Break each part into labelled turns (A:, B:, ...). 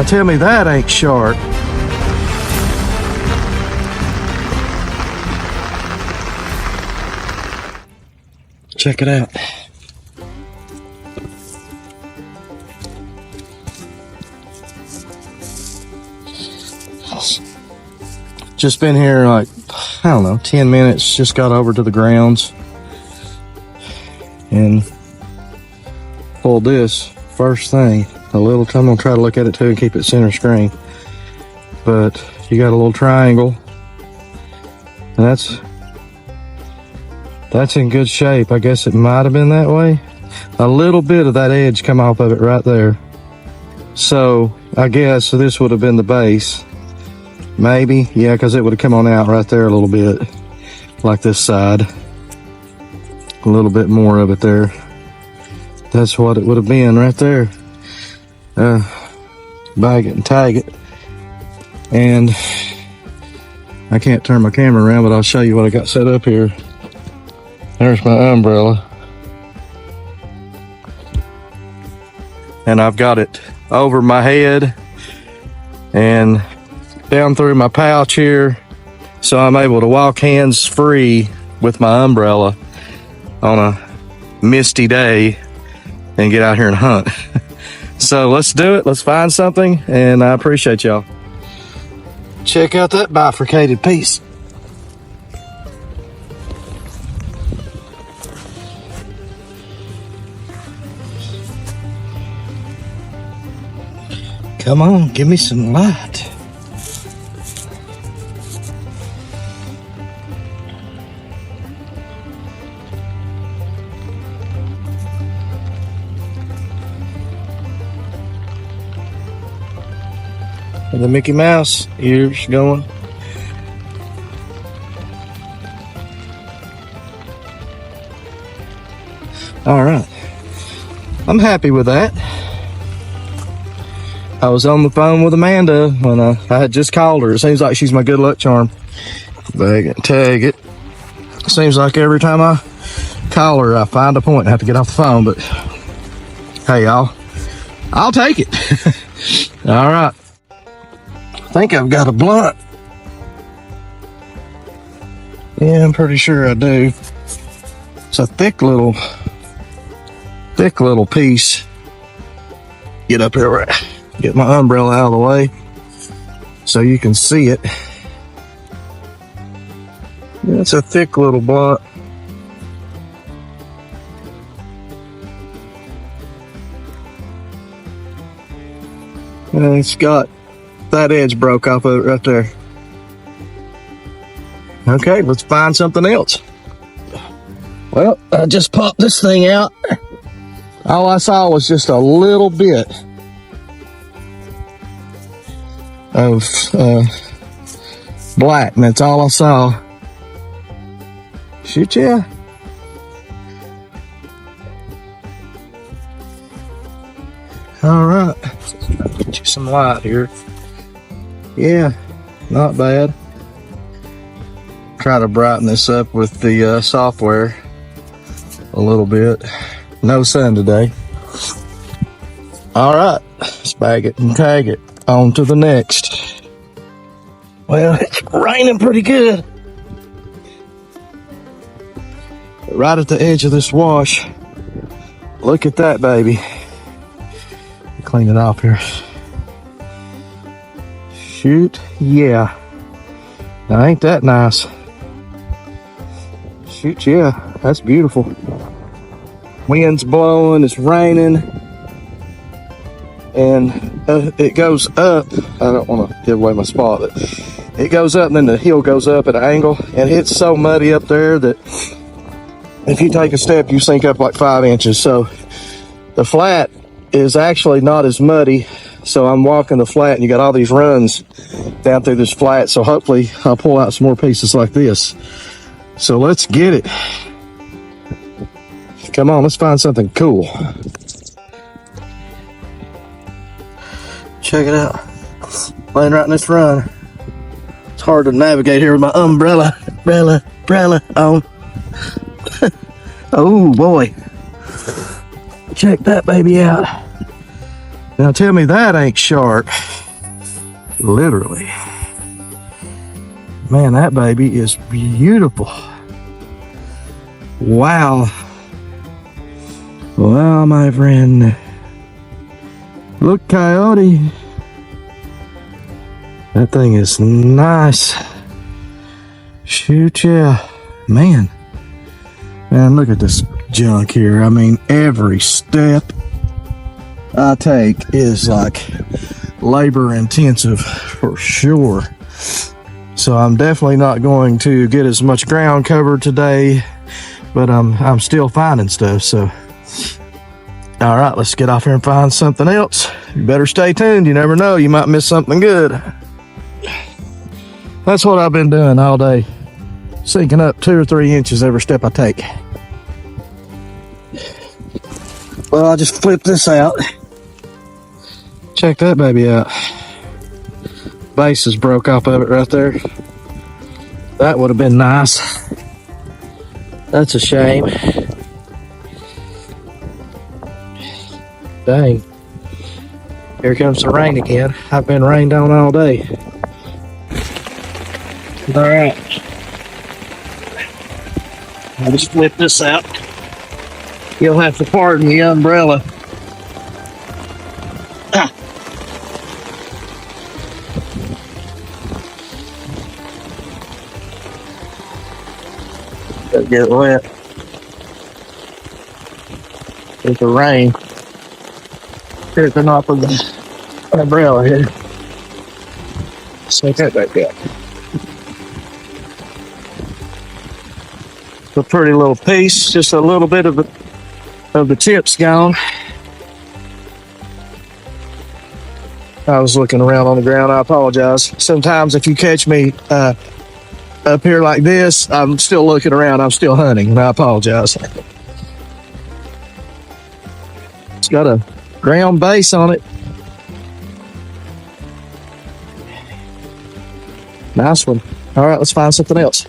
A: Now tell me that ain't sharp. Check it out. Just been here like, I don't know, 10 minutes. Just got over to the grounds and pulled this first thing. I'm gonna try to look at it too and keep it center screen. But you got a little triangle, and that's in good shape. I guess it might have been that way. A little bit of that edge come off of it right there. So I guess this would have been the base. Maybe, yeah, because it would have come on out right there a little bit, like this side. A little bit more of it there. That's what it would have been right there. Bag it and tag it. And I can't turn my camera around, but I'll show you what I got set up here. There's my umbrella. And I've got it over my head and down through my pouch here, so I'm able to walk hands free with my umbrella on a misty day and get out here and hunt. So let's do it. Let's find something, and I appreciate y'all. Check out that bifurcated piece. Come on, give me some light. The Mickey Mouse ears going. All right, I'm happy with that. I was on the phone with Amanda when I had just called her. It seems like she's my good luck charm. Bag it, tag it. Seems like every time I call her, I find a point and have to get off the phone, but hey, I'll take it. All right. I think I've got a blunt. Yeah, I'm pretty sure I do. It's a thick little piece. Get up here, get my umbrella out of the way so you can see it. Yeah, it's a thick little blunt. And it's got that edge broke off of it right there. Okay, let's find something else. Well, I just popped this thing out. All I saw was just a little bit of black, and that's all I saw. Shoot, yeah. All right, get you some light here. Yeah, not bad. Try to brighten this up with the software a little bit. No sun today. All right, let's bag it and tag it. On to the next. Well, it's raining pretty good. Right at the edge of this wash. Look at that, baby. Clean it off here. Shoot, yeah. Now, ain't that nice? Shoot, yeah, that's beautiful. Wind's blowing, it's raining, and it goes up. I don't want to give away my spot, but it goes up, and then the hill goes up at an angle, and it's so muddy up there that if you take a step, you sink up like 5 inches. So the flat is actually not as muddy. So I'm walking the flat, and you got all these runs down through this flat. So hopefully I'll pull out some more pieces like this. So let's get it. Come on, let's find something cool. Check it out. Laying right in this run. It's hard to navigate here with my umbrella on. Oh boy. Check that baby out. Now tell me that ain't sharp. Literally. Man, that baby is beautiful. Wow. Wow, my friend. Look, coyote. That thing is nice. Shoot, yeah. Man, look at this junk here. I mean, every step I take is like labor intensive for sure. So I'm definitely not going to get as much ground covered today, but I'm still finding stuff. So, all right, let's get off here and find something else. You better stay tuned. You never know, you might miss something good. That's what I've been doing all day, sinking up 2 or 3 inches every step I take. Well, I'll just flip this out. Check that baby out. Base is broke off of it right there. That would have been nice. That's a shame. Dang. Here comes the rain again. I've been rained on all day. All right. I'll just flip this out. You'll have to pardon the umbrella. It'll get wet with the rain. Tripping off of the umbrella here. Take that back up. It's a pretty little piece, just a little bit of the tips gone. I was looking around on the ground. I apologize. Sometimes if you catch me up here like this, I'm still looking around. I'm still hunting, and I apologize. It's got a ground base on it. Nice one. All right, let's find something else.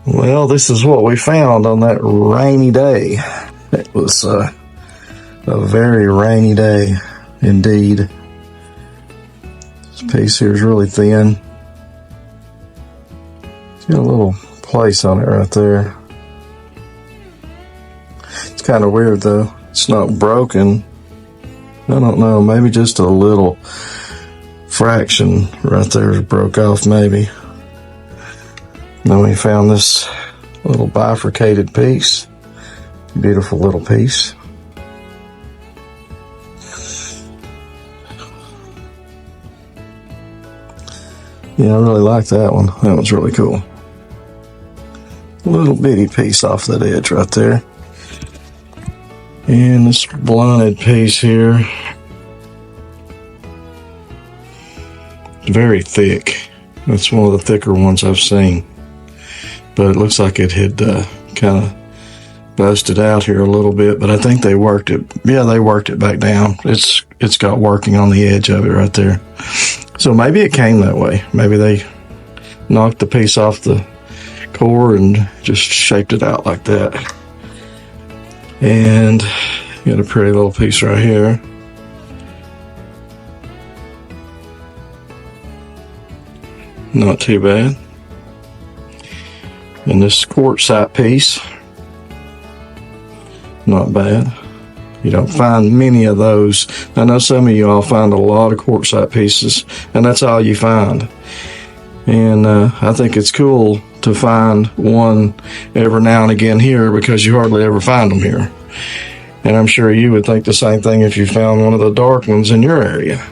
A: Well, this is what we found on that rainy day. It was a very rainy day indeed. This piece here is really thin. It's got a little place on it right there. It's kind of weird though. It's not broken. I don't know, maybe just a little fraction right there broke off maybe. Then we found this little bifurcated piece. Beautiful little piece. Yeah, I really like that one. That one's really cool. A little bitty piece off that edge right there. And this blunted piece here. Very thick. That's one of the thicker ones I've seen. But it looks like it had kind of busted out here a little bit, but I think they worked it. Yeah, they worked it back down. It's got working on the edge of it right there. So maybe it came that way. Maybe they knocked the piece off the core and just shaped it out like that. And got a pretty little piece right here. Not too bad. And this quartzite piece, not bad. You don't find many of those. I know some of you all find a lot of quartzite pieces, and that's all you find. And I think it's cool to find one every now and again here because you hardly ever find them here. And I'm sure you would think the same thing if you found one of the dark ones in your area.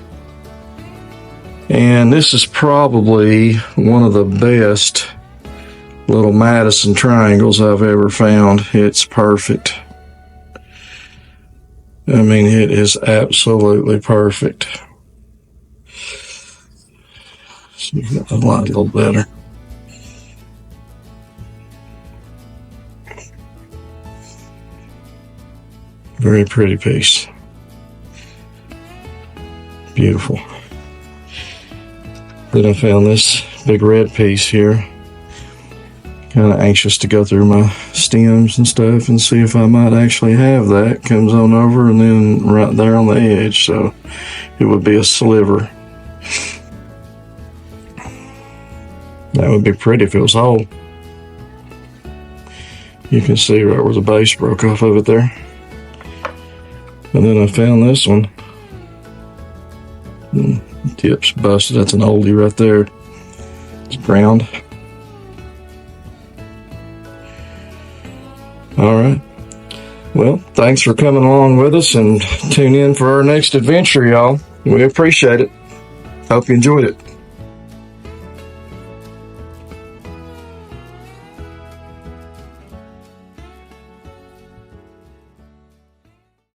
A: And this is probably one of the best little Madison triangles I've ever found. It's perfect. I mean, it is absolutely perfect. See if I can light a little better. Very pretty piece. Beautiful. Then I found this big red piece here. Kind of anxious to go through my stems and stuff and see if I might actually have that. Comes on over and then right there on the edge, so it would be a sliver. That would be pretty if it was whole. You can see right where the base broke off of it there. And then I found this one. Tip's busted. That's an oldie right there. It's ground. All right. Well, thanks for coming along with us, and tune in for our next adventure, y'all. We appreciate it. Hope you enjoyed it.